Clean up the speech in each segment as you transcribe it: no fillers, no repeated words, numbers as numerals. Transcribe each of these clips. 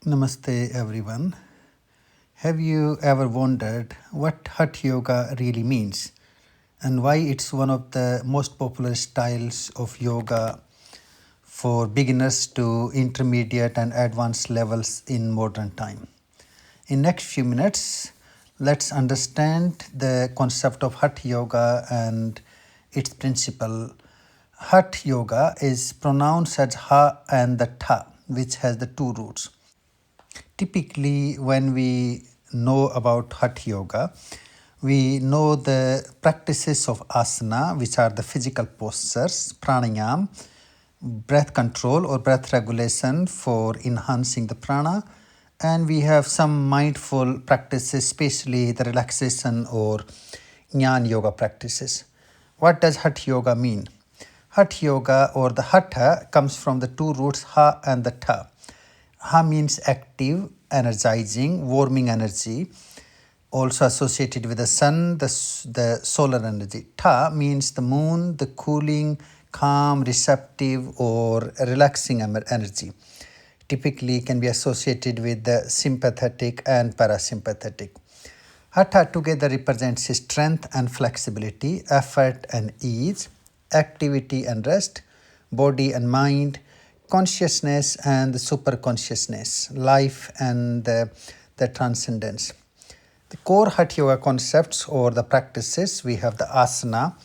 Namaste, everyone. Have you ever wondered what Hatha Yoga really means and why it's one of the most popular styles of yoga for beginners to intermediate and advanced levels in modern time? In next few minutes, let's understand the concept of Hatha Yoga and its principle. Hatha Yoga is pronounced as Ha and the Tha, which has the two roots. Typically, when we know about Hatha Yoga, we know the practices of asana, which are the physical postures, pranayama, breath control or breath regulation for enhancing the prana, and we have some mindful practices, especially the relaxation or jnana yoga practices. What does Hatha Yoga mean? Hatha Yoga or the Hatha comes from the two roots Ha and the Tha. Ha means active, energizing, warming energy, also associated with the sun, the solar energy. Tha means the moon, the cooling, calm, receptive, or relaxing energy. Typically can be associated with the sympathetic and parasympathetic. Hatha together represents strength and flexibility, effort and ease, activity and rest, body and mind, consciousness and the superconsciousness, life and the transcendence. The core Hatha Yoga concepts or the practices, we have the asana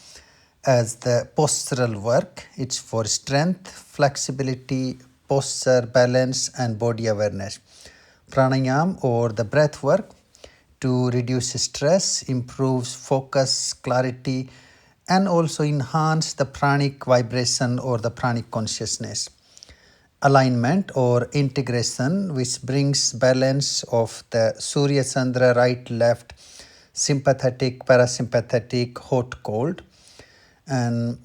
as the postural work. It's for strength, flexibility, posture, balance, and body awareness. Pranayama or the breath work to reduce stress, improves focus, clarity, and also enhance the pranic vibration or the pranic consciousness. Alignment or integration, which brings balance of the Surya Chandra, right, left, sympathetic, parasympathetic, hot, cold. And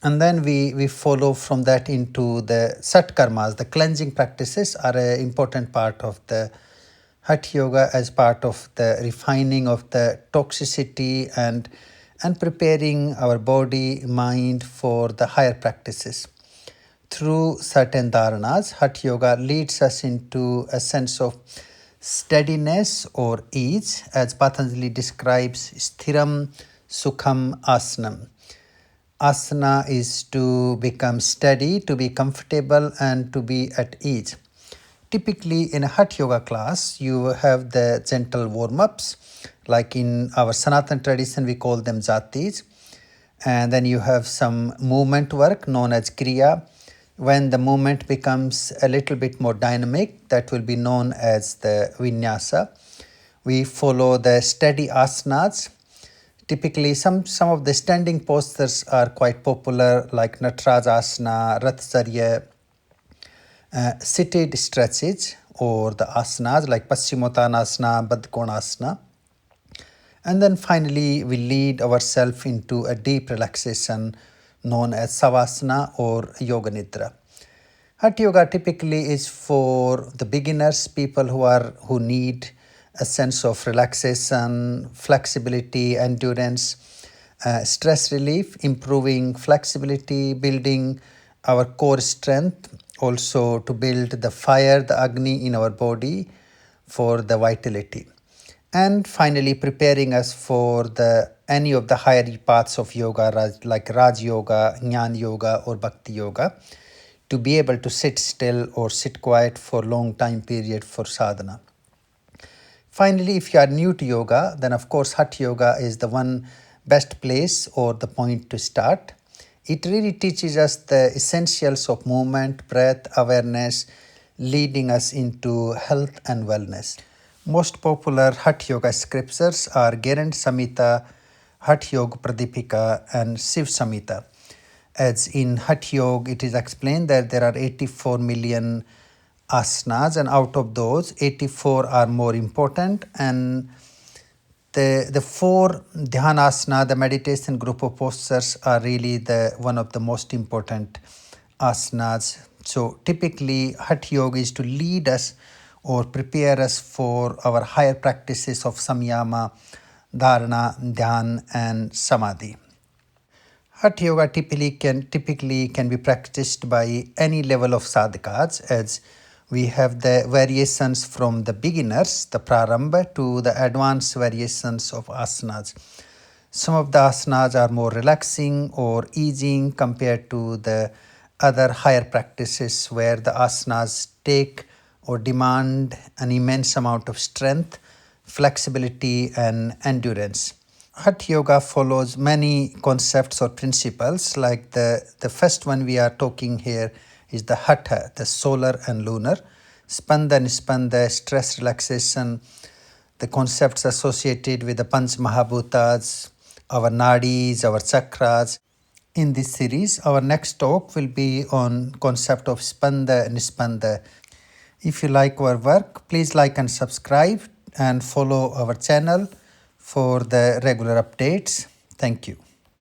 then we follow from that into the sat karmas. The cleansing practices are an important part of the Hatha Yoga as part of the refining of the toxicity and preparing our body, mind for the higher practices. Through certain dharanas, Hatha Yoga leads us into a sense of steadiness or ease, as Patanjali describes Sthiram Sukham Asanam. Asana is to become steady, to be comfortable, and to be at ease. Typically, in a Hatha Yoga class, you have the gentle warm ups, like in our Sanatan tradition, we call them jatis. And then you have some movement work known as kriya. When the movement becomes a little bit more dynamic, that will be known as the vinyasa. We follow the steady asanas. Typically, some of the standing postures are quite popular, like Natarajasana, Rathacharya, seated stretches or the asanas like Paschimottanasana, Baddhakonasana. And then finally, we lead ourselves into a deep relaxation known as Savasana or Yoga Nidra. Hatha Yoga typically is for the beginners, people who need a sense of relaxation, flexibility, endurance, stress relief, improving flexibility, building our core strength, also to build the fire, the Agni in our body for the vitality. And finally, preparing us for any of the higher paths of yoga, like Raj Yoga, Jnana Yoga, or Bhakti Yoga, to be able to sit still or sit quiet for long time period for sadhana. Finally, if you are new to yoga, then of course Hatha Yoga is the one best place or the point to start. It really teaches us the essentials of movement, breath, awareness, leading us into health and wellness. Most popular Hatha Yoga scriptures are Gerand Samhita, Hatha Yoga Pradipika, and Shiv Samhita. As in Hatha Yoga, it is explained that there are 84 million asanas, and out of those, 84 are more important. And the four dhyana, the meditation group of postures, are really one of the most important asanas. So typically, Hatha Yoga is to lead us or prepare us for our higher practices of samyama, dharana, dhyan, and samadhi. Hatha Yoga typically can be practiced by any level of sadhakas, as We have the variations from the beginners, the Prarambha, to the advanced variations of asanas. Some of the asanas are more relaxing or easing compared to the other higher practices where the asanas take or demand an immense amount of strength, flexibility, and endurance. Hatha Yoga follows many concepts or principles, like the first one we are talking here is the Hatha, the solar and lunar, Spanda and Nispanda, stress relaxation, the concepts associated with the Panch Mahabhutas, our nadis, our chakras. In this series, our next talk will be on concept of Spanda and Nispanda. If you like our work, please like and subscribe and follow our channel for the regular updates. Thank you.